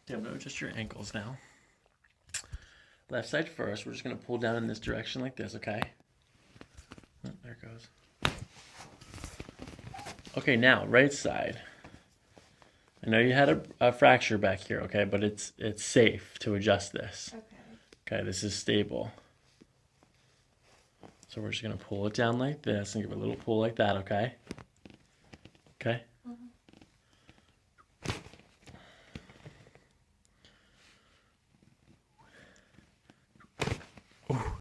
Okay, I'm going to adjust your ankles now. Left side first. We're just going to pull down in this direction like this, okay? Oh, there it goes. Okay, now right side. I know you had a fracture back here, okay? But it's safe to adjust this. Okay, this is stable. So we're just going to pull it down like this and give it a little pull like that, okay? Okay?